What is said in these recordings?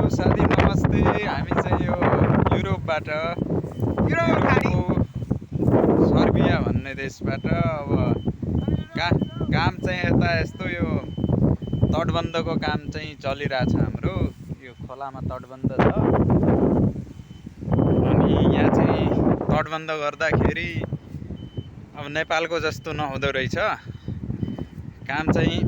साथी नमस्ते। हामी चाहिँ यो युरोपबाट सर्बिया भन्ने देशबाट अब काम चाहिँ यता यस्तो यो तटबन्धको काम चाहिँ चलिरहेछ हाम्रो। यो खोलामा तटबन्ध छ अनि यहाँ चाहिँ तटबन्ध गर्दाखेरि अब नेपालको जस्तो नहुँदो रहेछ काम चाहिँ।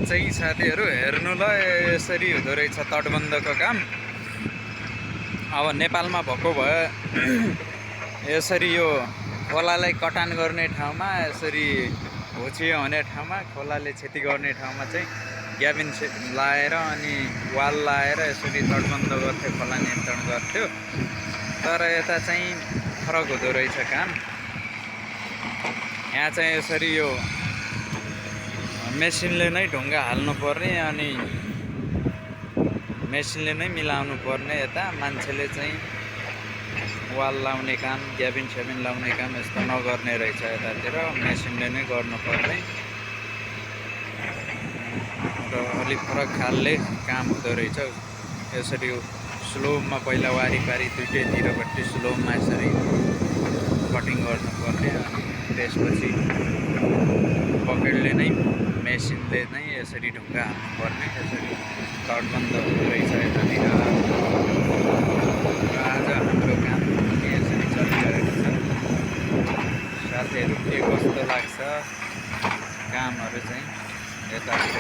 चाहिँ साथीहरू हेर्नु ल, यसरी हुँदो रहेछ तटबन्धको काम। अब नेपालमा भएको भए यसरी यो खोलालाई कटान गर्ने ठाउँमा, यसरी होचियो हुने ठाउँमा, खोलाले क्षति गर्ने ठाउँमा चाहिँ ग्याबिन लाएर अनि वाल लाएर यसरी तटबन्ध गर्थ्यो, खोला नियन्त्रण गर्थ्यो। तर यता चाहिँ फरक हुँदो रहेछ काम। यहाँ चाहिँ यसरी यो मेसिनले नै ढुङ्गा हाल्नु पर्ने अनि मेसिनले नै मिलाउनु पर्ने। यता मान्छेले चाहिँ वाल लाउने काम, ग्याबिन स्याबिन लाउने काम यस्तो नगर्ने रहेछ। यतातिर मेसिनले नै गर्नुपर्ने र अलिक फरक खालले काम हुँदो रहेछ। यसरी स्लोमा पहिला वारिपारि दुईटैतिरपट्टि स्लोमा यसरी कटिङ गर्नुपर्ने अनि त्यसपछि पकेडले नै मेसिनले नै यसरी ढुङ्गा हाल्नुपर्ने। यसरी तटबन्ध हुँदो रहेछ यतातिर। आज हाम्रो काम यसरी चलिरहेको छ। साथीहरू के कस्तो लाग्छ कामहरू चाहिँ यतातिर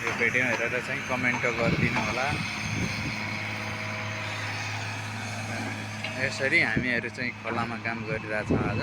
यो भिडियो हेरेर चाहिँ कमेन्ट गरिदिनु होला। यसरी हामीहरू चाहिँ खोलामा काम गरिरहेछौँ आज।